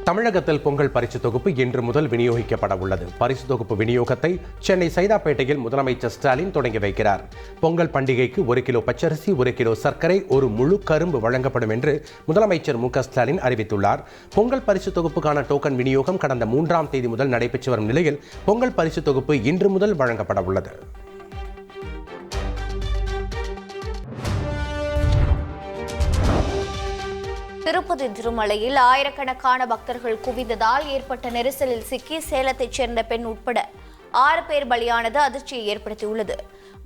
தமிழகத்தில் பொங்கல் பரிசு தொகுப்பு இன்று முதல் விநியோகிக்கப்பட உள்ளது. பரிசு தொகுப்பு விநியோகத்தை சென்னை சைதாப்பேட்டையில் முதலமைச்சர் ஸ்டாலின் தொடங்கி வைக்கிறார். பொங்கல் பண்டிகைக்கு 1 கிலோ பச்சரிசி, 1 கிலோ சர்க்கரை, 1 முழு கரும்பு வழங்கப்படும் என்று முதலமைச்சர் மு க ஸ்டாலின் அறிவித்துள்ளார். பொங்கல் பரிசு தொகுப்புக்கான டோக்கன் விநியோகம் கடந்த 3ஆம் தேதி முதல் நடைபெற்று வரும் நிலையில் பொங்கல் பரிசு தொகுப்பு இன்று முதல் வழங்கப்பட உள்ளது. திருப்பதி திருமலையில் ஆயிரக்கணக்கான பக்தர்கள் குவிந்ததால் ஏற்பட்ட நெரிசலில் சிக்கி சேலத்தைச் சேர்ந்த பெண் உட்பட 6 பேர் பலியானது அதிர்ச்சியை ஏற்படுத்தியுள்ளது.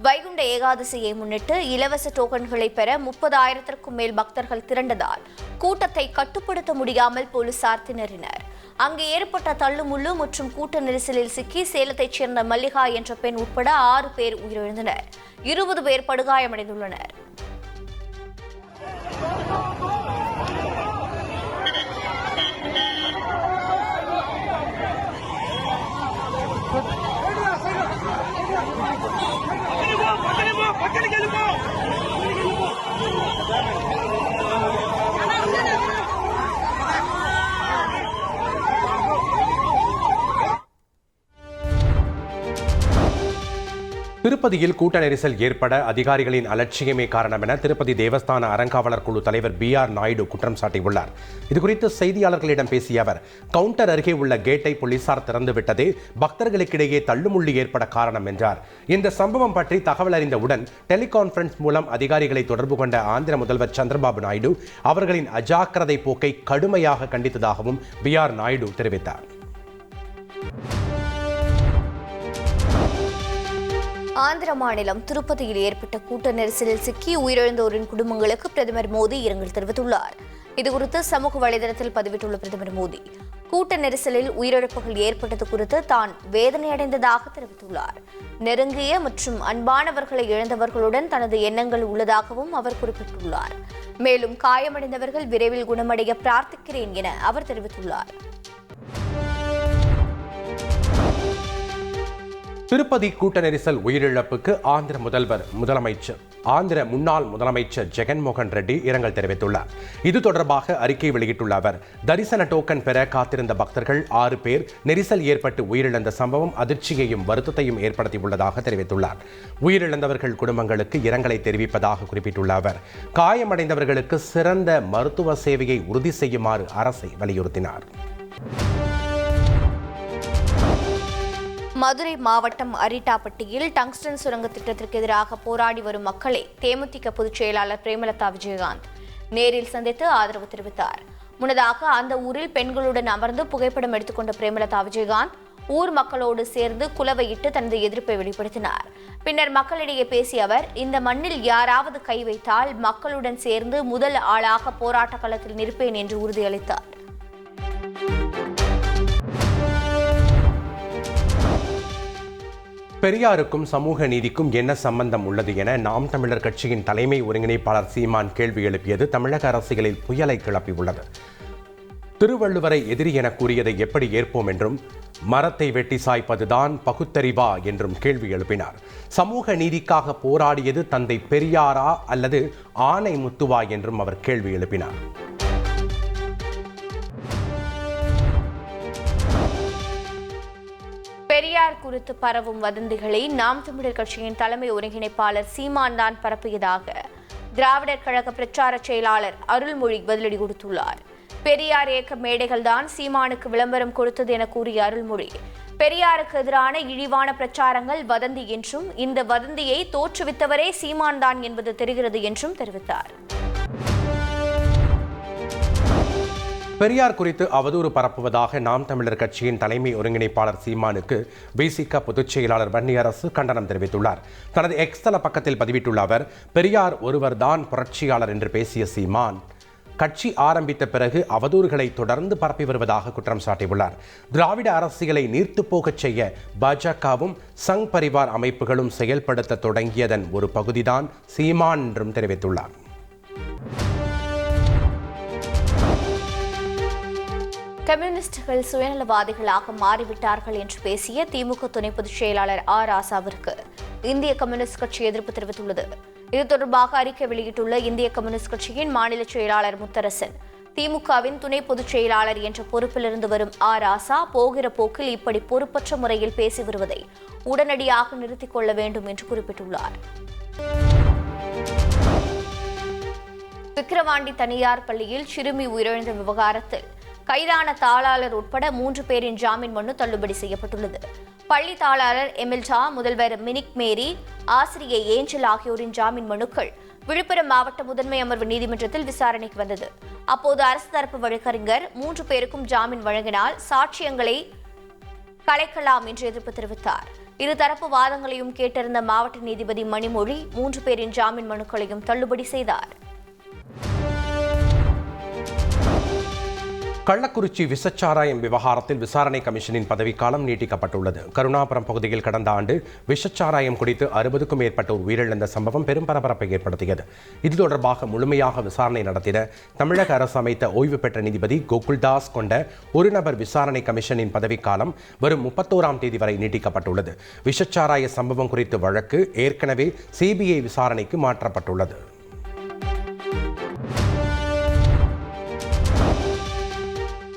வைகுண்ட ஏகாதசியை முன்னிட்டு இலவச டோக்கன்களை பெற 30,000க்கும் மேல் பக்தர்கள் திரண்டதால் கூட்டத்தை கட்டுப்படுத்த முடியாமல் போலீசார் திணறினர். அங்கு ஏற்பட்ட தள்ளுமுள்ளு மற்றும் கூட்ட நெரிசலில் சிக்கி சேலத்தைச் சேர்ந்த மல்லிகா என்ற பெண் உட்பட 6 பேர் உயிரிழந்தனர். 20 பேர் படுகாயமடைந்துள்ளனர். திருப்பதியில் கூட்ட நெரிசல் ஏற்பட அதிகாரிகளின் அலட்சியமே காரணம் என திருப்பதி தேவஸ்தான அறங்காவலர் குழு தலைவர் BR நாயுடு குற்றம் சாட்டியுள்ளார். இதுகுறித்து செய்தியாளர்களிடம் பேசிய அவர், கவுண்டர் அருகே உள்ள கேட்டை போலீசார் திறந்துவிட்டதே பக்தர்களுக்கிடையே தள்ளுமுள்ளு ஏற்பட காரணம் என்றார். இந்த சம்பவம் பற்றி தகவல் அறிந்தவுடன் டெலிகான்ஃபரன்ஸ் மூலம் அதிகாரிகளை தொடர்பு கொண்ட ஆந்திர முதல்வர் சந்திரபாபு நாயுடு அவர்களின் அஜாக்கிரதை போக்கை கடுமையாக கண்டித்ததாகவும் BR நாயுடு தெரிவித்தார். ஆந்திர மாநிலம் திருப்பதியில் ஏற்பட்ட கூட்ட நெரிசலில் சிக்கி உயிரிழந்தோரின் குடும்பங்களுக்கு பிரதமர் மோடி இரங்கல் தெரிவித்துள்ளார். இதுகுறித்து சமூக வலைதளத்தில் பதிவிட்டுள்ள பிரதமர் மோடி, கூட்ட நெரிசலில் உயிரிழப்புகள் ஏற்பட்டது குறித்து தான் வேதனையடைந்ததாக தெரிவித்துள்ளார். நெருங்கிய மற்றும் அன்பானவர்களை இழந்தவர்களுடன் தனது எண்ணங்கள் உள்ளதாகவும் அவர் குறிப்பிட்டுள்ளார். மேலும் காயமடைந்தவர்கள் விரைவில் குணமடைய பிரார்த்திக்கிறேன் என அவர் தெரிவித்துள்ளார். திருப்பதி கூட்ட நெரிசல் உயிரிழப்புக்கு ஆந்திர முன்னாள் முதலமைச்சர் ஜெகன்மோகன் ரெட்டி இரங்கல் தெரிவித்துள்ளார். இது தொடர்பாக அறிக்கை வெளியிட்டுள்ள அவர், தரிசன டோக்கன் பெற காத்திருந்த பக்தர்கள் 6 பேர் நெரிசல் ஏற்பட்டு உயிரிழந்த சம்பவம் அதிர்ச்சியையும் வருத்தத்தையும் ஏற்படுத்தியுள்ளதாக தெரிவித்துள்ளார். உயிரிழந்தவர்கள் குடும்பங்களுக்கு இரங்கலை தெரிவிப்பதாக குறிப்பிட்டுள்ள அவர், காயமடைந்தவர்களுக்கு சிறந்த மருத்துவ சேவையை உறுதி செய்யுமாறு அரசை வலியுறுத்தினார். மதுரை மாவட்டம் அரிட்டாப்பட்டியில் டங்ஸ்டன் சுரங்க திட்டத்திற்கு எதிராக போராடி வரும் மக்களை தேமுதிக பொதுச் செயலாளர் பிரேமலதா விஜயகாந்த் நேரில் சந்தித்து ஆதரவு தெரிவித்தார். முன்னதாக அந்த ஊரில் பெண்களுடன் அமர்ந்து புகைப்படம் எடுத்துக்கொண்ட பிரேமலதா விஜயகாந்த் ஊர் மக்களோடு சேர்ந்து குலவையிட்டு தனது எதிர்ப்பை வெளிப்படுத்தினார். பின்னர் மக்களிடையே பேசிய அவர், இந்த மண்ணில் யாராவது கை வைத்தால் மக்களுடன் சேர்ந்து முதல் ஆளாக போராட்ட களத்தில் நிற்பேன் என்று உறுதியளித்தார். பெரியாருக்கும் சமூக நீதிக்கும் என்ன சம்பந்தம் உள்ளது என நாம் தமிழர் கட்சியின் தலைமை ஒருங்கிணைப்பாளர் சீமான் கேள்வி எழுப்பியது தமிழக அரசியலில் புயலை கிளப்பியுள்ளது. திருவள்ளுவரை எதிரி என கூறியதை எப்படி ஏற்போம் என்றும், மரத்தை வெட்டி சாய்ப்பதுதான் பகுத்தறிவா என்றும் கேள்வி எழுப்பினார். சமூக நீதிக்காக போராடியது தந்தை பெரியாரா அல்லது ஆனை முத்துவா என்றும் அவர் கேள்வி எழுப்பினார். பெரியார் குறித்து பரவும் வதந்திகளை நாம் தமிழர் கட்சியின் தலைமை ஒருங்கிணைப்பாளர் சீமான் தான் பரப்பியதாக திராவிடர் கழக பிரச்சார செயலாளர் அருள்மொழி பதிலடி கொடுத்துள்ளார். பெரியார் இயக்க மேடைகள் தான் சீமானுக்கு விளம்பரம் கொடுத்தது என கூறிய அருள்மொழி, பெரியாருக்கு எதிரான இழிவான பிரச்சாரங்கள் வதந்தி என்றும், இந்த வதந்தியை தோற்றுவித்தவரே சீமான் தான் என்பது தெரிகிறது என்றும் தெரிவித்தார். பெரியார் குறித்து அவதூறு பரப்புவதாக நாம் தமிழர் கட்சியின் தலைமை ஒருங்கிணைப்பாளர் சீமானுக்கு விசிக பொதுச் செயலாளர் வன்னியரசு கண்டனம் தெரிவித்துள்ளார். தனது எக்ஸ் தள பக்கத்தில் பதிவிட்டுள்ள அவர், பெரியார் ஒருவர்தான் புரட்சியாளர் என்று பேசிய சீமான் கட்சி ஆரம்பித்த பிறகு அவதூறுகளை தொடர்ந்து பரப்பி வருவதாக குற்றம் சாட்டியுள்ளார். திராவிட அரசியலை நீர்த்து போகச் செய்ய பாஜகவும் சங் பரிவார் அமைப்புகளும் செயல்படுத்த தொடங்கியதன் ஒரு பகுதிதான் சீமான் என்றும் தெரிவித்துள்ளார். கம்யூனிஸ்டுகள் சுயநலவாதிகளாக மாறிவிட்டார்கள் என்று பேசிய திமுக துணை பொதுச் செயலாளர் ராசாவிற்கு இந்திய கம்யூனிஸ்ட் கட்சி எதிர்ப்பு தெரிவித்துள்ளது. இது தொடர்பாக அறிக்கை வெளியிட்டுள்ள இந்திய கம்யூனிஸ்ட் கட்சியின் மாநில செயலாளர் முத்தரசன், திமுகவின் துணை பொதுச் செயலாளர் என்ற பொறுப்பிலிருந்து வரும் ராசா போகிற போக்கில் இப்படி பொறுப்பற்ற முறையில் பேசி வருவதை உடனடியாக நிறுத்திக் கொள்ள வேண்டும் என்று குறிப்பிட்டுள்ளார். விக்கிரவாண்டி தனியார் பள்ளியில் சிறுமி உயிரிழந்த விவகாரத்தில் கைதான தாளாளர் உட்பட 3 பேரின் ஜாமீன் மனு தள்ளுபடி செய்யப்பட்டுள்ளது. பள்ளி தாளாளர் எமில்டா, முதல்வர் மினிக் மேரி, ஆசிரியை ஏஞ்சல் ஆகியோரின் ஜாமீன் மனுக்கள் விழுப்புரம் மாவட்ட முதன்மை அமர்வு நீதிமன்றத்தில் விசாரணைக்கு வந்தது. அப்போது அரசு தரப்பு வழக்கறிஞர் 3 பேருக்கும் ஜாமீன் வழங்கினால் சாட்சியங்களை கலைக்கலாம் என்று எதிர்ப்பு தெரிவித்தார். இருதரப்பு வாதங்களையும் கேட்டிருந்த மாவட்ட நீதிபதி மணிமொழி 3 பேரின் ஜாமீன் மனுக்களையும் தள்ளுபடி செய்தார். கள்ளக்குறிச்சி விஷச்சாராயம் விவகாரத்தில் விசாரணை கமிஷனின் பதவிக்காலம் நீட்டிக்கப்பட்டுள்ளது. கருணாபுரம் பகுதியில் கடந்த ஆண்டு விஷச்சாராயம் குடித்து 60க்கும் மேற்பட்டோர் உயிரிழந்த சம்பவம் பெரும் பரபரப்பை ஏற்படுத்தியது. இது தொடர்பாக முழுமையாக விசாரணை நடத்திட தமிழக அரசு அமைத்த ஓய்வு பெற்ற நீதிபதி கோகுல்தாஸ் கொண்ட ஒரு நபர் விசாரணை கமிஷனின் பதவிக்காலம் வரும் 31ஆம் தேதி வரை நீட்டிக்கப்பட்டுள்ளது. விஷச்சாராய சம்பவம் குறித்த வழக்கு ஏற்கனவே சிபிஐ விசாரணைக்கு மாற்றப்பட்டுள்ளது.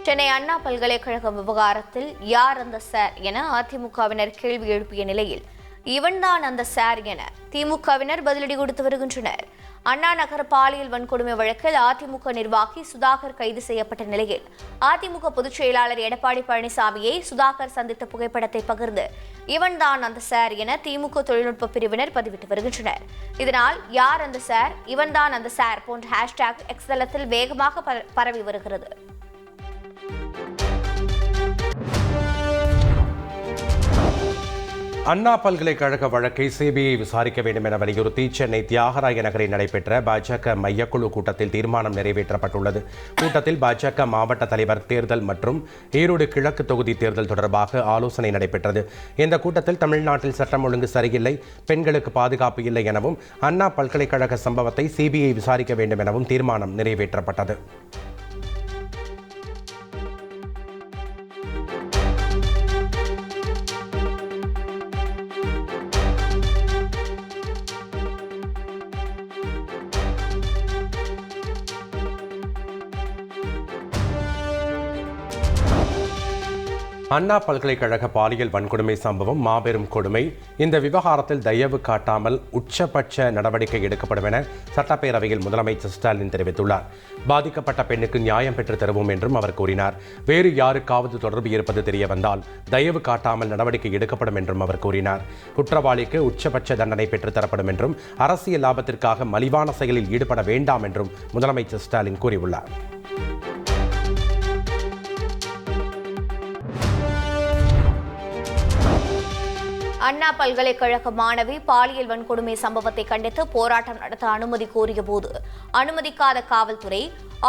சென்னை அண்ணா பல்கலைக்கழக விவகாரத்தில் யார் அந்த சார் என அதிமுகவினர் கேள்வி எழுப்பிய நிலையில் இவன்தான் அந்த சார் என திமுகவினர் பதிலடி கொடுத்து வருகின்றனர். அண்ணா நகர் பாலியல் வன்கொடுமை வழக்கில் அதிமுக நிர்வாகி சுதாகர் கைது செய்யப்பட்ட நிலையில் அதிமுக பொதுச் செயலாளர் எடப்பாடி பழனிசாமியை சுதாகர் சந்தித்த புகைப்படத்தை பகிர்ந்து இவன்தான் அந்த சார் என திமுக தொழில்நுட்ப பிரிவினர் பதிவிட்டு வருகின்றனர். இதனால் யார் அந்த சார், இவன்தான் அந்த சார் போன்ற ஹேஷ்டேக் எக்ஸ் தளத்தில் வேகமாக பரவி வருகிறது. அண்ணா பல்கலைக்கழக வழக்கை சிபிஐ விசாரிக்க வேண்டும் என வலியுறுத்தி சென்னை தியாகராய நகரில் நடைபெற்ற பாஜக மையக்குழு கூட்டத்தில் தீர்மானம் நிறைவேற்றப்பட்டுள்ளது. கூட்டத்தில் பாஜக மாவட்ட தலைவர் தேர்தல் மற்றும் ஈரோடு கிழக்கு தொகுதி தேர்தல் தொடர்பாக ஆலோசனை நடைபெற்றது. இந்த கூட்டத்தில் தமிழ்நாட்டில் சட்டம் ஒழுங்கு சரியில்லை, பெண்களுக்கு பாதுகாப்பு இல்லை எனவும் அண்ணா பல்கலைக்கழக சம்பவத்தை சிபிஐ விசாரிக்க வேண்டும் எனவும் தீர்மானம் நிறைவேற்றப்பட்டது. அண்ணா பல்கலைக்கழக பாலியல் வன்கொடுமை சம்பவம் மாபெரும் கொடுமை. இந்த விவகாரத்தில் தயவு காட்டாமல் உச்சபட்ச நடவடிக்கை எடுக்கப்படும் என சட்டப்பேரவையில் முதலமைச்சர் ஸ்டாலின் தெரிவித்துள்ளார். பாதிக்கப்பட்ட பெண்ணுக்கு நியாயம் பெற்று தருவோம் என்றும் அவர் கூறினார். வேறு யாருக்காவது தொடர்பு இருப்பது தெரிய வந்தால் தயவு காட்டாமல் நடவடிக்கை எடுக்கப்படும் என்றும் அவர் கூறினார். குற்றவாளிக்கு உச்சபட்ச தண்டனை பெற்றுத் தரப்படும் என்றும் அரசியல் லாபத்திற்காக மலிவான செயலில் ஈடுபட வேண்டாம் என்றும் முதலமைச்சர் ஸ்டாலின் கூறியுள்ளார். அண்ணா பல்கலைக்கழக மாணவி பாலியல் வன்கொடுமை சம்பவத்தை கண்டித்து போராட்டம் நடத்த அனுமதி கோரிய போது அனுமதிக்காத காவல்துறை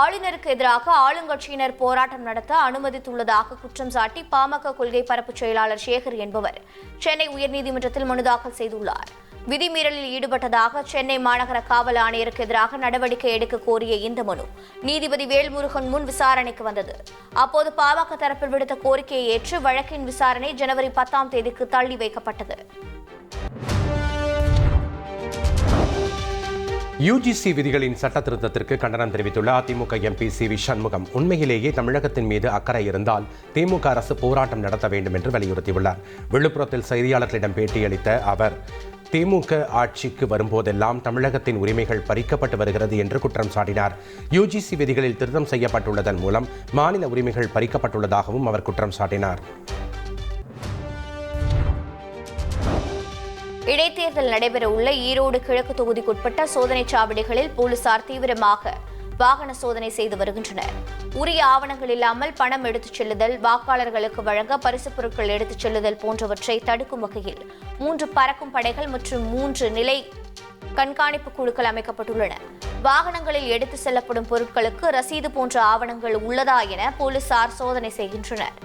ஆளுநருக்கு எதிராக ஆளுங்கட்சியினர் போராட்டம் நடத்த அனுமதித்துள்ளதாக குற்றம் சாட்டி பாமக கொள்கை பரப்பு செயலாளர் சேகர் என்பவர் சென்னை உயர்நீதிமன்றத்தில் மனு தாக்கல் செய்துள்ளார். விதிமீறலில் ஈடுபட்டதாக சென்னை மாநகர காவல் ஆணையருக்கு எதிராக நடவடிக்கை எடுக்க கோரிய இந்த மனு நீதிபதி வேல்முருகன் முன் விசாரணைக்கு வந்தது. அப்போது பாமக தரப்பில் விடுத்த கோரிக்கையை ஏற்று வழக்கின் விசாரணை ஜனவரி 10ஆம் தேதிக்கு தள்ளி வைக்கப்பட்டது. யுஜிசி விதிகளின் சட்ட திருத்தத்திற்கு கண்டனம் தெரிவித்துள்ள அதிமுக எம்பி சி.வி. சண்முகம் உண்மையிலேயே தமிழகத்தின் மீது அக்கறை இருந்தால் திமுக அரசு போராட்டம் நடத்த வேண்டும் என்று வலியுறுத்தியுள்ளார். விழுப்புரத்தில் செய்தியாளர்களிடம் பேட்டியளித்த அவர் திமுக ஆட்சிக்கு வரும்போதெல்லாம் தமிழகத்தின் உரிமைகள் பறிக்கப்பட்டு வருகிறது என்று குற்றம் சாட்டினார். யுஜிசி விதிகளில் திருத்தம் செய்யப்பட்டுள்ளதன் மூலம் மாநில உரிமைகள் பறிக்கப்பட்டுள்ளதாகவும் அவர் குற்றம் சாட்டினார். இடைத்தேர்தல் நடைபெறவுள்ள ஈரோடு கிழக்கு தொகுதிக்குட்பட்ட சோதனைச் சாவடிகளில் போலீசார் தீவிரமாக வாகன சோதனை செய்து வருகின்றனர். உரிய ஆவணங்கள் இல்லாமல் பணம் எடுத்துச் செல்லுதல், வாக்காளர்களுக்கு வழங்க பரிசுப் பொருட்கள் எடுத்துச் செல்லுதல் போன்றவற்றை தடுக்கும் வகையில் 3 பறக்கும் படைகள் மற்றும் 3 நிலை கண்காணிப்பு குழுக்கள் அமைக்கப்பட்டுள்ளன. வாகனங்களில் எடுத்து செல்லப்படும் பொருட்களுக்கு ரசீது போன்ற ஆவணங்கள் உள்ளதா என போலீசார் சோதனை செய்கின்றனர்.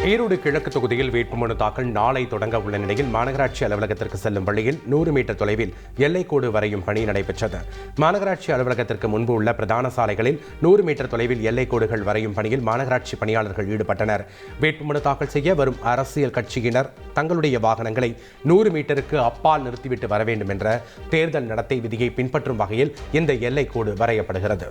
ஈரோடு கிழக்கு தொகுதியில் வேட்புமனு தாக்கல் நாளை தொடங்க உள்ள நிலையில் மாநகராட்சி அலுவலகத்திற்கு செல்லும் வழியில் 100 மீட்டர் தொலைவில் எல்லைக்கோடு வரையும் பணி நடைபெற்றது. மாநகராட்சி அலுவலகத்திற்கு முன்பு உள்ள பிரதான சாலைகளில் 100 மீட்டர் தொலைவில் எல்லைக்கோடுகள் வரையும் பணியில் மாநகராட்சி பணியாளர்கள் ஈடுபட்டனர். வேட்புமனு தாக்கல் செய்ய வரும் அரசியல் கட்சியினர் தங்களுடைய வாகனங்களை 100 மீட்டருக்கு அப்பால் நிறுத்திவிட்டு வர வேண்டும் என்ற தேர்தல் நடத்தை விதியை பின்பற்றும் வகையில் இந்த எல்லைக்கோடு வரையப்படுகிறது.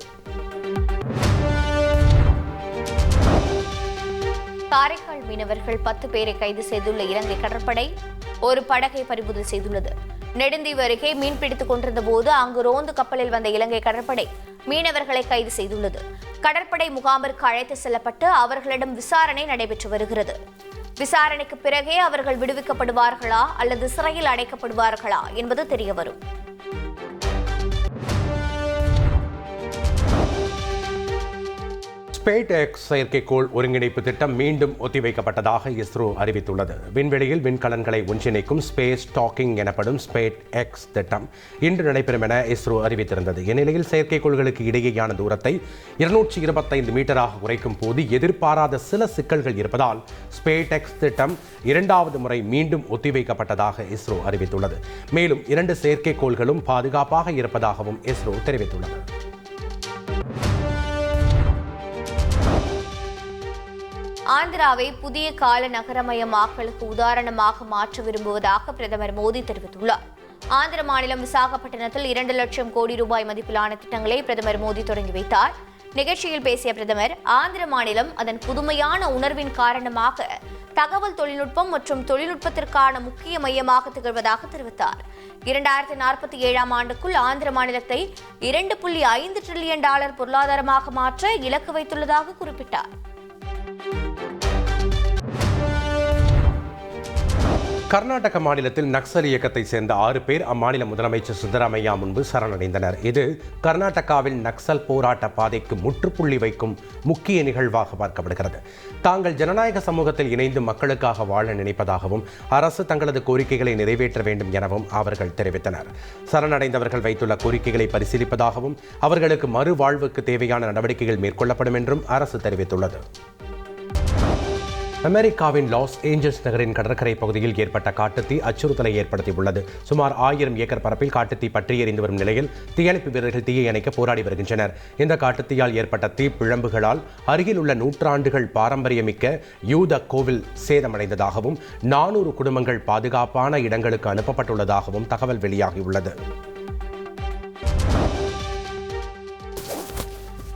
காரைக்கால் மீனவர்கள் 10 பேரை கைது செய்துள்ள இலங்கை கடற்படை ஒரு படகை பறிமுதல் செய்துள்ளது. நெடுந்தீவு அருகே மீன்பிடித்துக் கொண்டிருந்த போது அங்கு ரோந்து கப்பலில் வந்த இலங்கை கடற்படை மீனவர்களை கைது செய்துள்ளது. கடற்படை முகாமிற்கு அழைத்து செல்லப்பட்டு அவர்களிடம் விசாரணை நடைபெற்று வருகிறது. விசாரணைக்கு பிறகே அவர்கள் விடுவிக்கப்படுவார்களா அல்லது சிறையில் அடைக்கப்படுவார்களா என்பது தெரியவரும். ஸ்பேஸ் எக்ஸ் செயற்கைக்கோள் ஒருங்கிணைப்பு திட்டம் மீண்டும் ஒத்திவைக்கப்பட்டதாக இஸ்ரோ அறிவித்துள்ளது. விண்வெளியில் விண்கலன்களை ஒன்றிணைக்கும் ஸ்பேஸ் டாக்கிங் எனப்படும் ஸ்பேஸ் எக்ஸ் திட்டம் இன்று நடைபெறும் என இஸ்ரோ அறிவித்திருந்தது. இந்நிலையில் செயற்கைக்கோள்களுக்கு இடையேயான தூரத்தை 225 மீட்டராக குறைக்கும் போது எதிர்பாராத சில சிக்கல்கள் இருப்பதால் ஸ்பேஸ் எக்ஸ் திட்டம் 2வது முறை மீண்டும் ஒத்திவைக்கப்பட்டதாக இஸ்ரோ அறிவித்துள்ளது. மேலும் 2 செயற்கைக்கோள்களும் பாதுகாப்பாக இருப்பதாகவும் இஸ்ரோ தெரிவித்துள்ளது. ஆந்திராவை புதிய கால நகரமயமாக்கலுக்கு உதாரணமாக மாற்ற விரும்புவதாக பிரதமர் மோடி தெரிவித்துள்ளார். ஆந்திர மாநிலம் விசாகப்பட்டினத்தில் 2 லட்சம் கோடி ரூபாய் மதிப்பிலான திட்டங்களை பிரதமர் மோடி தொடங்கி வைத்தார். நிகழ்ச்சியில் பேசிய பிரதமர், ஆந்திர மாநிலம் அதன் புதுமையான உணர்வின் காரணமாக தகவல் தொழில்நுட்பம் மற்றும் தொழில்நுட்பத்திற்கான முக்கிய மையமாக திகழ்வதாக தெரிவித்தார். 2047ஆம் ஆண்டுக்குள் ஆந்திர மாநிலத்தை $2.5 டிரில்லியன் பொருளாதாரமாக மாற்ற இலக்கு வைத்துள்ளதாக குறிப்பிட்டார். கர்நாடக மாநிலத்தில் நக்சல் இயக்கத்தை சேர்ந்த 6 பேர் அம்மாநில முதலமைச்சர் சித்தராமையா முன்பு சரணடைந்தனர். இது கர்நாடகாவில் நக்சல் போராட்ட பாதைக்கு முற்றுப்புள்ளி வைக்கும் முக்கிய நிகழ்வாக பார்க்கப்படுகிறது. தாங்கள் ஜனநாயக சமூகத்தில் இணைந்து மக்களுக்காக வாழ நினைப்பதாகவும் அரசு தங்களது கோரிக்கைகளை நிறைவேற்ற வேண்டும் எனவும் அவர்கள் தெரிவித்தனர். சரணடைந்தவர்கள் வைத்துள்ள கோரிக்கைகளை பரிசீலிப்பதாகவும் அவர்களுக்கு மறுவாழ்வுக்கு தேவையான நடவடிக்கைகள் மேற்கொள்ளப்படும் என்றும் அரசு தெரிவித்துள்ளது. அமெரிக்காவின் லாஸ் ஏஞ்சல்ஸ் நகரின் கடற்கரை பகுதியில் ஏற்பட்ட காட்டுத்தீ அச்சுறுத்தலை ஏற்படுத்தியுள்ளது. சுமார் 1000 ஏக்கர் பரப்பில் காட்டுத்தீ பற்றி எரிந்து வரும் நிலையில் தீயணைப்பு வீரர்கள் தீயை அணைக்க போராடி வருகின்றனர். இந்த காட்டுத்தீயால் ஏற்பட்ட தீப்பிழம்புகளால் அருகில் உள்ள நூற்றாண்டுகள் பாரம்பரியமிக்க யூத கோவில் சேதமடைந்ததாகவும் 400 குடும்பங்கள் பாதுகாப்பான இடங்களுக்கு அனுப்பப்பட்டுள்ளதாகவும் தகவல் வெளியாகியுள்ளது.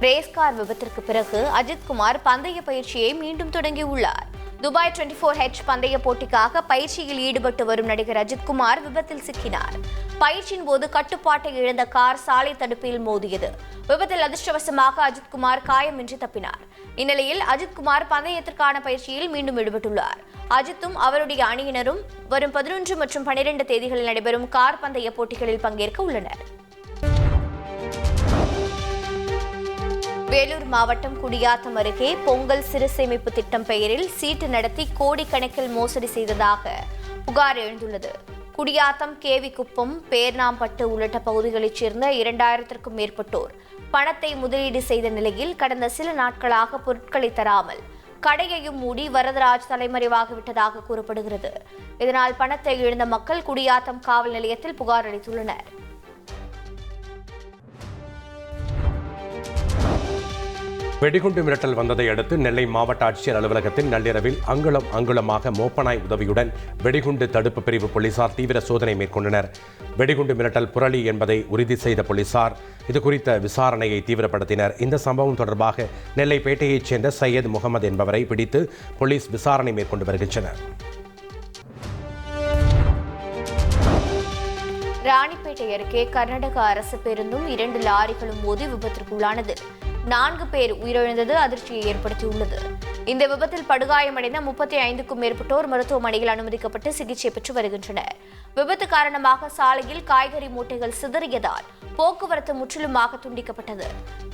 ரேஸ்கார் விபத்திற்கு பிறகு அஜித்குமார் பந்தய பயிற்சியை மீண்டும் தொடங்கியுள்ளார். துபாய் 24H பந்தய போட்டிக்காக பயிற்சியில் ஈடுபட்டு வரும் நடிகர் அஜித்குமார் விபத்தில் சிக்கினார். பயிற்சியின் போது கட்டுப்பாட்டை இழந்த கார் சாலை தடுப்பில் மோதியது. விபத்தில் அதிர்ஷ்டவசமாக அஜித்குமார் காயமின்றி தப்பினார். இந்நிலையில் அஜித்குமார் பந்தயத்திற்கான பயிற்சியில் மீண்டும் ஈடுபட்டுள்ளார். அஜித்தும் அவருடைய அணியினரும் வரும் 11 மற்றும் 12 தேதிகளில் நடைபெறும் கார் பந்தய போட்டிகளில் பங்கேற்க உள்ளனர். வேலூர் மாவட்டம் குடியாத்தம் அருகே பொங்கல் சிறு சேமிப்பு திட்டம் பெயரில் சீட்டு நடத்தி கோடிக்கணக்கில் மோசடி செய்ததாக புகார் எழுந்துள்ளது. குடியாத்தம், கேவிக்குப்பம், பேர்ணாம்பட்டு உள்ளிட்ட பகுதிகளைச் சேர்ந்த 2000க்கும் மேற்பட்டோர் பணத்தை முதலீடு செய்த நிலையில் கடந்த சில நாட்களாக பொருட்களை தராமல் கடையையும் மூடி வரதராஜ் தலைமறைவாகிவிட்டதாக கூறப்படுகிறது. இதனால் பணத்தை இழந்த மக்கள் குடியாத்தம் காவல் நிலையத்தில் புகார் அளித்துள்ளனர். வெடிகுண்டு மிரட்டல் வந்ததை அடுத்து நெல்லை மாவட்ட ஆட்சியர் அலுவலகத்தில் நள்ளிரவில் அங்குலமாக மோப்பனாய் உதவியுடன் வெடிகுண்டு தடுப்பு பிரிவு போலீசார் தீவிர சோதனை மேற்கொண்டனர். வெடிகுண்டு மிரட்டல் புரளி என்பதை உறுதி செய்த போலீசார் இதுகுறித்த விசாரணையை தீவிரப்படுத்தினர். இந்த சம்பவம் தொடர்பாக நெல்லைப்பேட்டையைச் சேர்ந்த சையத் முகமது என்பவரை பிடித்து போலீஸ் விசாரணை மேற்கொண்டு வருகின்றனர். ராணிப்பேட்டை அருகே கர்நாடக அரசு பேருந்தும் 2 லாரிகளும் மோதி விபத்திற்குள்ளானது. 4 பேர் உயிரிழந்தது அதிர்ச்சியை ஏற்படுத்தியுள்ளது. இந்த விபத்தில் படுகாயமடைந்த 35க்கும் மேற்பட்டோர் மருத்துவமனையில் அனுமதிக்கப்பட்டு சிகிச்சை பெற்று வருகின்றனர். விபத்து காரணமாக சாலையில் காய்கறி மூட்டைகள் சிதறியதால் போக்குவரத்து முற்றிலுமாக துண்டிக்கப்பட்டது.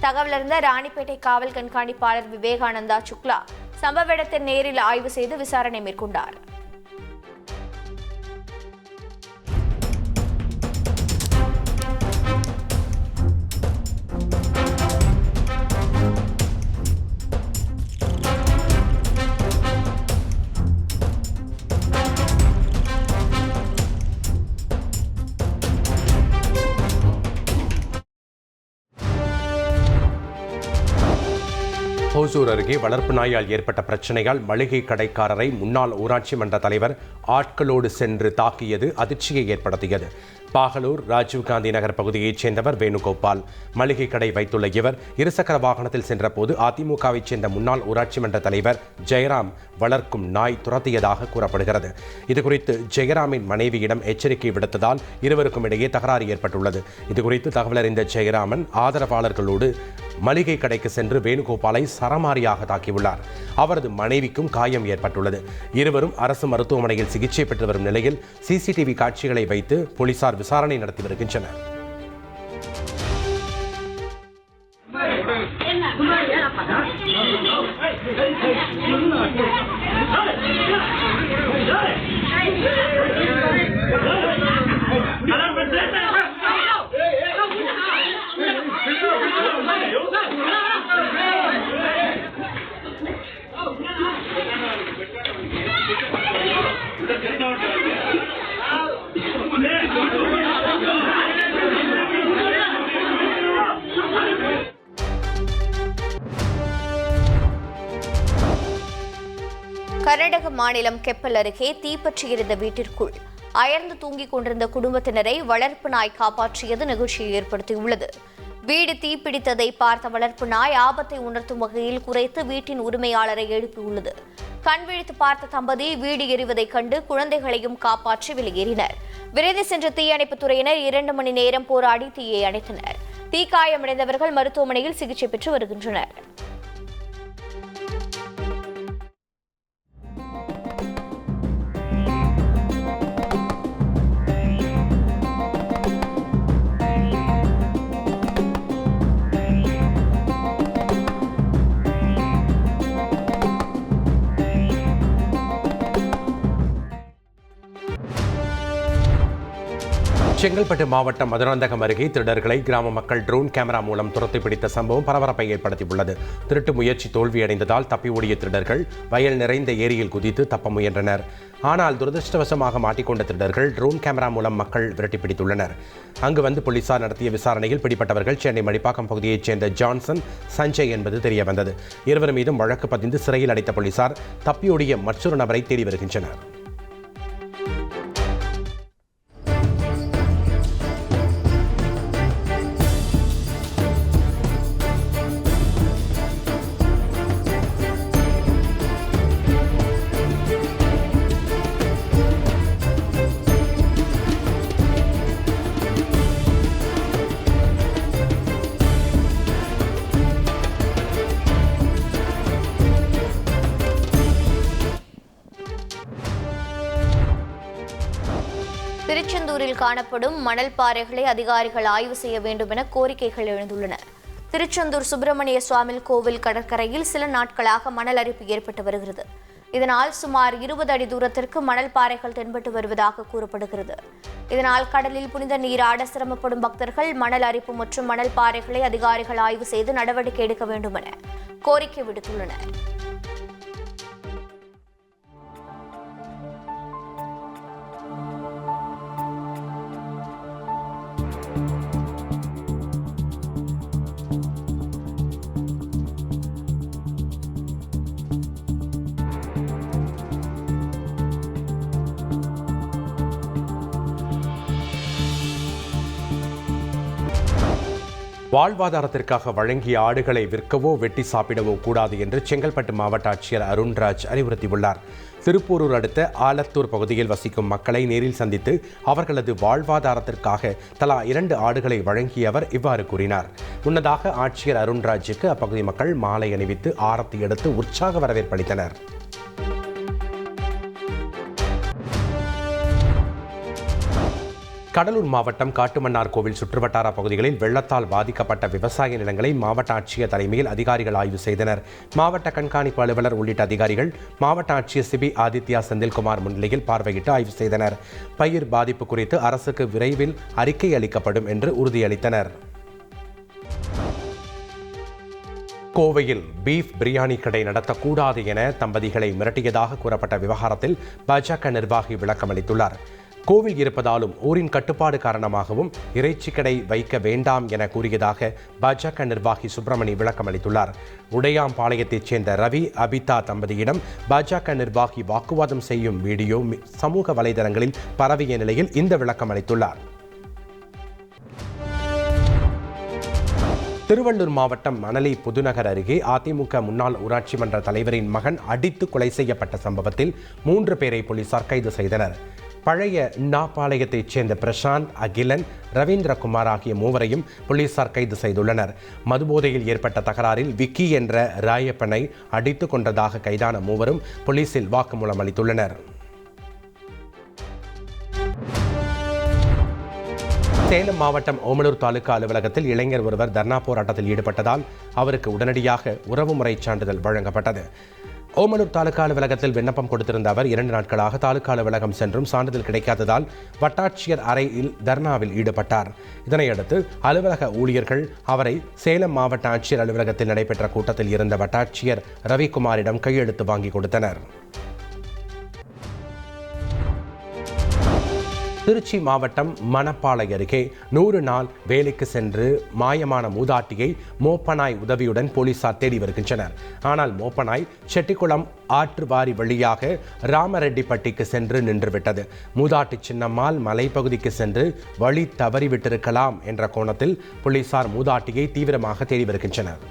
தகவலறிந்த ராணிப்பேட்டை காவல் கண்காணிப்பாளர் விவேகானந்தா சுக்லா சம்பவ இடத்தை நேரில் ஆய்வு செய்து விசாரணை மேற்கொண்டார். ஹோசூர் அருகே வளர்ப்பு நாயால் ஏற்பட்ட பிரச்சனையால் மளிகை கடைக்காரரை முன்னாள் ஊராட்சி மன்ற தலைவர் ஆட்களோடு சென்று தாக்கியது அதிர்ச்சியை ஏற்படுத்தியது. பாகலூர் ராஜீவ்காந்தி நகர் பகுதியைச் சேர்ந்தவர் வேணுகோபால். மளிகை கடை வைத்துள்ள இவர் இருசக்கர வாகனத்தில் சென்றபோது அதிமுகவைச் சேர்ந்த முன்னாள் ஊராட்சி மன்ற தலைவர் ஜெயராம் வளர்க்கும் நாய் துரத்தியதாக கூறப்படுகிறது. இதுகுறித்து ஜெயராமின் மனைவியிடம் எச்சரிக்கை விடுத்ததால் இருவருக்கும் இடையே தகராறு ஏற்பட்டுள்ளது. இதுகுறித்து தகவல் அறிந்த ஜெயராமன் ஆதரவாளர்களோடு மளிகை கடைக்கு சென்று வேணுகோபாலை சரமாரியாக தாக்கியுள்ளார். அவரது மனைவிக்கும் காயம் ஏற்பட்டுள்ளது. இருவரும் அரசு மருத்துவமனையில் சிகிச்சை பெற்று வரும் நிலையில் சிசிடிவி காட்சிகளை வைத்து போலீசார் விசாரணை நடத்தி வருகின்றனர். கர்நாடக மாநிலம் கெப்பல் அருகே தீப்பற்றியிருந்த வீட்டிற்குள் அயர்ந்து தூங்கிக் கொண்டிருந்த குடும்பத்தினரை வளர்ப்பு நாய் காப்பாற்றியது நிகழ்ச்சியை ஏற்படுத்தியுள்ளது. வீடு தீப்பிடித்ததை பார்த்த வளர்ப்பு நாய் ஆபத்தை உணர்த்தும் வகையில் குறைத்து வீட்டின் உரிமையாளரை எழுப்பியுள்ளது. கண்விழித்து பார்த்த தம்பதி வீடு எரிவதைக் கண்டு குழந்தைகளையும் காப்பாற்றி வெளியேறினர். விரைந்து சென்ற தீயணைப்புத் துறையினர் 2 மணி நேரம் போராடி தீயை அணைத்தனர். தீக்காயமடைந்தவர்கள் மருத்துவமனையில் சிகிச்சை பெற்று வருகின்றனர். செங்கல்பட்டு மாவட்டம் மதுராந்தகம் அருகே திருடர்களை கிராம மக்கள் ட்ரோன் கேமரா மூலம் துரத்தி பிடித்த சம்பவம் பரபரப்பை ஏற்படுத்தியுள்ளது. திருட்டு முயற்சி தோல்வியடைந்ததால் தப்பி ஓடிய திருடர்கள் வயல் நிறைந்த ஏரியில் குதித்து தப்ப முயன்றனர். ஆனால் துரதிருஷ்டவசமாக மாட்டிக்கொண்ட திருடர்கள் ட்ரோன் கேமரா மூலம் மக்கள் விரட்டி பிடித்துள்ளனர். அங்கு வந்து போலீசார் நடத்திய விசாரணையில் பிடிப்பட்டவர்கள் சென்னை மடிப்பாக்கம் பகுதியைச் சேர்ந்த ஜான்சன், சஞ்சய் என்பது தெரியவந்தது. இருவர் மீதும் வழக்கு பதிந்து சிறையில் அடைத்த போலீசார் தப்பியோடிய மற்றொரு நபரை தேடி வருகின்றனர். திருச்செந்தூரில் காணப்படும் மணல் பாறைகளை அதிகாரிகள் ஆய்வு செய்ய வேண்டும் என கோரிக்கைகள் எழுந்துள்ளன. திருச்செந்தூர் சுப்பிரமணிய சுவாமி கோவில் கடற்கரையில் சில நாட்களாக மணல் அரிப்பு ஏற்பட்டு வருகிறது. இதனால் சுமார் 20 அடி தூரத்திற்கு மணல் பாறைகள் தென்பட்டு வருவதாக கூறப்படுகிறது. இதனால் கடலில் புனித நீராட சிரமப்படும் பக்தர்கள் மணல் அரிப்பு மற்றும் மணல் பாறைகளை அதிகாரிகள் ஆய்வு செய்து நடவடிக்கை எடுக்க வேண்டும் என கோரிக்கை விடுத்துள்ளனர். வாழ்வாதாரத்திற்காக வழங்கிய ஆடுகளை விற்கவோ வெட்டி சாப்பிடவோ கூடாது என்று செங்கல்பட்டு மாவட்ட ஆட்சியர் அருண்ராஜ் அறிவுறுத்தியுள்ளார். திருப்பூரூர் அடுத்த ஆலத்தூர் பகுதியில் வசிக்கும் மக்களை நேரில் சந்தித்து அவர்களது வாழ்வாதாரத்திற்காக தலா 2 ஆடுகளை வழங்கிய அவர் இவ்வாறு கூறினார். முன்னதாக ஆட்சியர் அருண்ராஜுக்கு அப்பகுதி மக்கள் மாலை அணிவித்து ஆரத்தி எடுத்து உற்சாக வரவேற்பளித்தனர். கடலூர் மாவட்டம் காட்டுமன்னார் கோவில் சுற்றுவட்டார பகுதிகளில் வெள்ளத்தால் பாதிக்கப்பட்ட விவசாய நிலங்களை மாவட்ட ஆட்சியர் தலைமையில் அதிகாரிகள் ஆய்வு செய்தனர். மாவட்ட கண்காணிப்பு அலுவலர் உள்ளிட்ட அதிகாரிகள் மாவட்ட ஆட்சியர் சிபி ஆதித்யா செந்தில்குமார் முன்னிலையில் பார்வையிட்டு ஆய்வு செய்தனர். பயிர் பாதிப்பு குறித்து அரசுக்கு விரைவில் அறிக்கை அளிக்கப்படும் என்று உறுதியளித்தனர். கோவையில் பீஃப் பிரியாணி கடை நடத்தக்கூடாது என தம்பதிகளை மிரட்டியதாக கூறப்பட்ட விவகாரத்தில் பாஜக நிர்வாகி விளக்கம் அளித்துள்ளார். கோவில் இருப்பதாலும் ஊரின் கட்டுப்பாடு காரணமாகவும் இறைச்சி கடை வைக்க வேண்டாம் என கூறியதாக பாஜக நிர்வாகி சுப்பிரமணி விளக்கம் அளித்துள்ளார். உடையாம்பாளையத்தைச் சேர்ந்த ரவி அபிதா தம்பதியிடம் பாஜக நிர்வாகி வாக்குவாதம் செய்யும் வீடியோ சமூக வலைதளங்களில் பரவிய நிலையில் இந்த விளக்கம் அளித்துள்ளார். திருவள்ளூர் மாவட்டம் மணலி புதுநகர் அருகே அதிமுக முன்னாள் ஊராட்சி மன்ற தலைவரின் மகன் அடித்து கொலை செய்யப்பட்ட சம்பவத்தில் 3 பேரை போலீசார் கைது செய்தனர். பழைய நாப்பாளையத்தைச் சேர்ந்த பிரசாந்த், அகிலன், ரவீந்திரகுமார் ஆகிய 3வரையும் போலீசார் கைது செய்துள்ளனர். மதுபோதையில் ஏற்பட்ட தகராறில் விக்கி என்ற ராயப்பனை அடித்து கொண்டதாக கைதான 3வரும் போலீசில் வாக்குமூலம் அளித்துள்ளனர். சேலம் மாவட்டம் ஓமலூர் தாலுகா அலுவலகத்தில் இளைஞர் ஒருவர் தர்ணா போராட்டத்தில் ஈடுபட்டதால் அவருக்கு உடனடியாக உறவுமுறை சான்றிதழ் வழங்கப்பட்டது. ஓமலூர் தாலுகா அலுவலகத்தில் விண்ணப்பம் கொடுத்திருந்த அவர் 2 நாட்களாக தாலுகா அலுவலகம் சென்றும் சான்றிதழ் கிடைக்காததால் வட்டாட்சியர் அறையில் தர்ணாவில் ஈடுபட்டார். இதனையடுத்து அலுவலக ஊழியர்கள் அவரை சேலம் மாவட்ட ஆட்சியர் அலுவலகத்தில் நடைபெற்ற கூட்டத்தில் இருந்த வட்டாட்சியர் ரவிக்குமாரிடம் கையெழுத்து வாங்கி கொடுத்தனர். திருச்சி மாவட்டம் மணப்பாலை அருகே 100 நாள் வேலைக்கு சென்று மாயமான மூதாட்டியை மோப்பனாய் உதவியுடன் போலீசார் தேடி வருகின்றனர். ஆனால் மோப்பனாய் செட்டிக்குளம் ஆற்றுவாரி வழியாக ராமரெட்டிப்பட்டிக்கு சென்று நின்றுவிட்டது. மூதாட்டி சின்னம்மாள் மலைப்பகுதிக்கு சென்று வழி தவறிவிட்டிருக்கலாம் என்ற கோணத்தில் போலீசார் மூதாட்டியை தீவிரமாக தேடி வருகின்றனர்.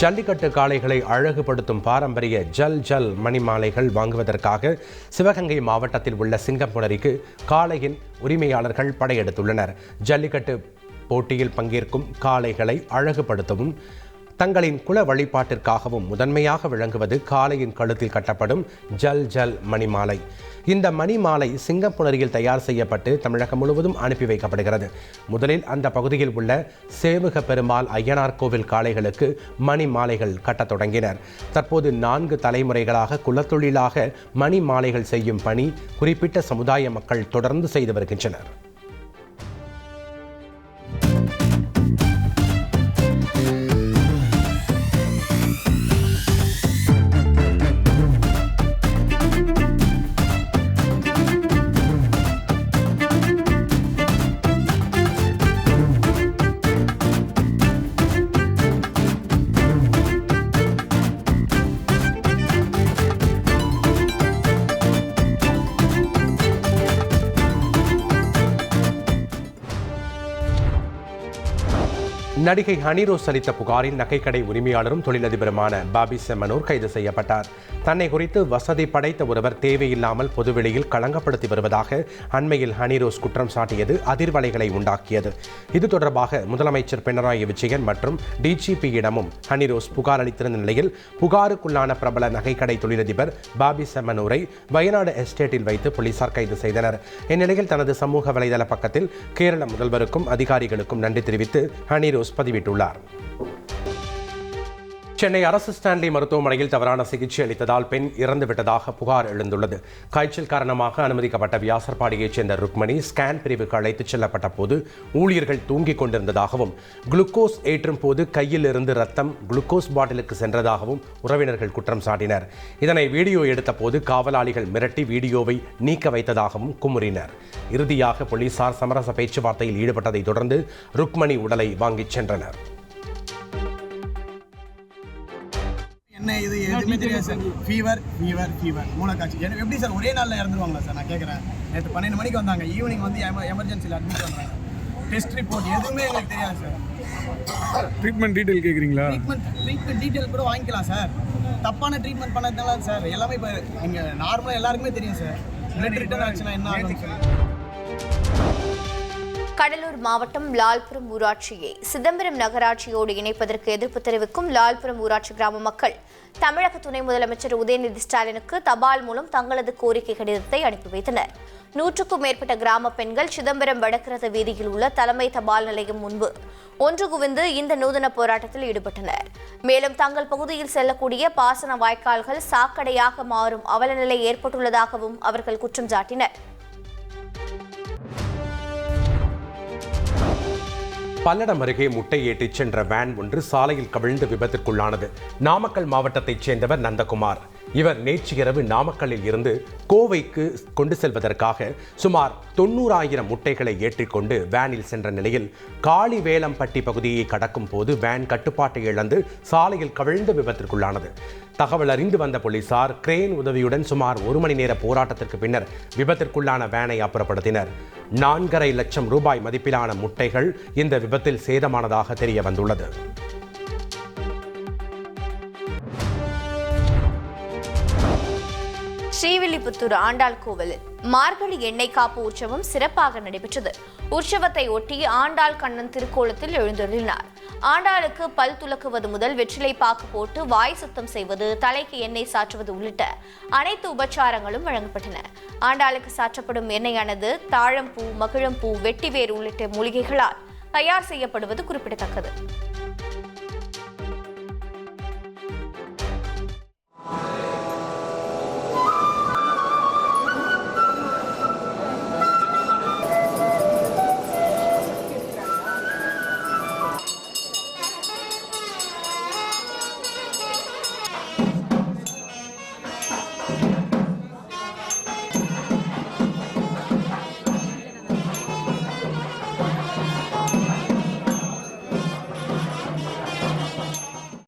ஜல்லிக்கட்டு காளைகளை அழகுபடுத்தும் பாரம்பரிய ஜல் மணிமாலைகள் வாங்குவதற்காக சிவகங்கை மாவட்டத்தில் உள்ள சிங்கம்புணரிக்கு காளையின் உரிமையாளர்கள் படையெடுத்துள்ளனர். ஜல்லிக்கட்டு போட்டியில் பங்கேற்கும் காளைகளை அழகுபடுத்தவும் தங்களின் குல வழிபாட்டிற்காகவும் முதன்மையாக விளங்குவது காளையின் கழுத்தில் கட்டப்படும் ஜல் மணிமாலை. இந்த மணிமாலை சிங்கம்புணரியில் தயார் செய்யப்பட்டு தமிழகம் முழுவதும் அனுப்பி வைக்கப்படுகிறது. முதலில் அந்த பகுதியில் உள்ள சேவுக பெருமாள் ஐயனார் கோவில் காளைகளுக்கு மணி மாலைகள் கட்டத் தொடங்கினர். தற்போது 4 தலைமுறைகளாக குலத்தொழிலாக மணி மாலைகள் செய்யும் பணி குறிப்பிட்ட சமுதாய மக்கள் தொடர்ந்து செய்து வருகின்றனர். நடிகை ஹனி ரோஸ் அளித்த புகாரில் நகைக்கடை உரிமையாளரும் தொழிலதிபருமான பாபி செம்மனூர் கைது செய்யப்பட்டார். தன்னை குறித்து வசதி படைத்த ஒருவர் தேவையில்லாமல் பொதுவெளியில் களங்கப்படுத்தி வருவதாக அண்மையில் ஹனி ரோஸ் குற்றம் சாட்டியது அதிர்வலைகளை உண்டாக்கியது. இது தொடர்பாக முதலமைச்சர் பினராயி விஜயன் மற்றும் டிஜிபியிடமும் ஹனி ரோஸ் புகார் அளித்திருந்த நிலையில் புகாருக்குள்ளான பிரபல நகைக்கடை தொழிலதிபர் பாபி செம்மனூரை வயநாடு எஸ்டேட்டில் வைத்து போலீசார் கைது செய்தனர். இந்நிலையில் தனது சமூக வலைதள பக்கத்தில் கேரள முதல்வருக்கும் அதிகாரிகளுக்கும் நன்றி தெரிவித்து ஹனி ரோஸ் பதிவிட்டுள்ளார். சென்னை அரசு ஸ்டான்லி மருத்துவமனையில் தவறான சிகிச்சை அளித்ததால் பெண் இறந்துவிட்டதாக புகார் எழுந்துள்ளது. காய்ச்சல் காரணமாக அனுமதிக்கப்பட்ட வியாசர்பாடியைச் சேர்ந்த ருக்மணி ஸ்கேன் பிரிவுக்கு அழைத்துச் செல்லப்பட்ட போது ஊழியர்கள் தூங்கிக் கொண்டிருந்ததாகவும் குளுக்கோஸ் ஏற்றும் போது கையில் இருந்து ரத்தம் குளுக்கோஸ் பாட்டிலுக்கு சென்றதாகவும் உறவினர்கள் குற்றம் சாட்டினர். இதனை வீடியோ எடுத்த போது காவலாளிகள் மிரட்டி வீடியோவை நீக்க வைத்ததாகவும் குமுறினர். இறுதியாக போலீசார் சமரச பேச்சுவார்த்தையில் ஈடுபட்டதை தொடர்ந்து ருக்மணி உடலை வாங்கிச் சென்றனர். என்ன இது எதுவுமே தெரியாது சார். ஃபீவர் மூளைக்காய்ச்சி எனக்கு எப்படி சார் ஒரே நாளில் இறந்துருவாங்களா சார்? நான் கேட்குறேன். நேற்று 12 மணிக்கு வந்தாங்க, ஈவினிங் வந்து எமர்ஜென்சியில் அட்மிட் பண்ணுறாங்க. டெஸ்ட் ரிப்போர்ட் எதுவுமே எங்களுக்கு தெரியாது சார். ட்ரீட்மெண்ட் டீட்டெயில் கேட்குறீங்களா? ட்ரீட்மெண்ட் டீட்டெயில் கூட வாங்கிக்கலாம் சார். தப்பான ட்ரீட்மெண்ட் பண்ணதுனால சார் எல்லாமே இப்போ இங்கே நார்மலாக எல்லாருக்குமே தெரியும் சார். பிளட் ரிட்டர்ன் ஆச்சுன்னா என்ன ஆகும் சார்? கடலூர் மாவட்டம் லால்புரம் ஊராட்சியை சிதம்பரம் நகராட்சியோடு இணைப்பதற்கு எதிர்ப்பு தெரிவிக்கும் லால்புரம் ஊராட்சி கிராம மக்கள் தமிழக துணை முதலமைச்சர் உதயநிதி ஸ்டாலினுக்கு தபால் மூலம் தங்களது கோரிக்கை கடிதத்தை அனுப்பி வைத்தனர். 100க்கும் மேற்பட்ட கிராம பெண்கள் சிதம்பரம் வடக்கிரத வீதியில் உள்ள தலைமை தபால் நிலையம் முன்பு ஒன்று குவிந்து இந்த நூதன போராட்டத்தில் ஈடுபட்டனர். மேலும் தங்கள் பகுதியில் செல்லக்கூடிய பாசன வாய்க்கால்கள் சாக்கடையாக மாறும் அவலநிலை ஏற்பட்டுள்ளதாகவும் அவர்கள் குற்றம் சாட்டினர். பல்லடம் அருகே முட்டை ஏற்றிச் சென்ற வேன் ஒன்று சாலையில் கவிழ்ந்து விபத்திற்குள்ளானது. நாமக்கல் மாவட்டத்தைச் சேர்ந்தவர் நந்தகுமார். இவர் நேற்று இரவு நாமக்கல்லில் இருந்து கோவைக்கு கொண்டு செல்வதற்காக சுமார் 90,000 முட்டைகளை ஏற்றிக்கொண்டு வேனில் சென்ற நிலையில் காளிவேலம்பட்டி பகுதியை கடக்கும் போது வேன் கட்டுப்பாட்டை இழந்து சாலையில் கவிழ்ந்து விபத்திற்குள்ளானது. தகவல் அறிந்து வந்த போலீசார் கிரேன் உதவியுடன் சுமார் 1 மணி நேர போராட்டத்திற்கு பின்னர் விபத்திற்குள்ளான வேனை அப்புறப்படுத்தினர். 4,5 லட்சம் ரூபாய் மதிப்பிலான முட்டைகள் இந்த விபத்தில் சேதமானதாக தெரிய வந்துள்ளது. ஸ்ரீவில்லிபுத்தூர் ஆண்டாள் கோவிலில் மார்கழி எண்ணெய் காப்பு உற்சவம் சிறப்பாக நடைபெற்றது. உற்சவத்தை ஒட்டி ஆண்டாள் கண்ணன் திருக்கோலத்தில் எழுந்தருளினார். ஆண்டாளுக்கு பல் துலக்குவது முதல் வெற்றிலை பாக்கு போட்டு வாய் சுத்தம் செய்வது, தலைக்கு எண்ணெய் சாற்றுவது உள்ளிட்ட அனைத்து உபச்சாரங்களும் வழங்கப்பட்டன. ஆண்டாளுக்கு சாற்றப்படும் எண்ணெயானது தாழம்பூ, மகிழம்பூ, வெட்டிவேர் உள்ளிட்ட மூலிகைகளால் தயார் செய்யப்படுவது குறிப்பிடத்தக்கது.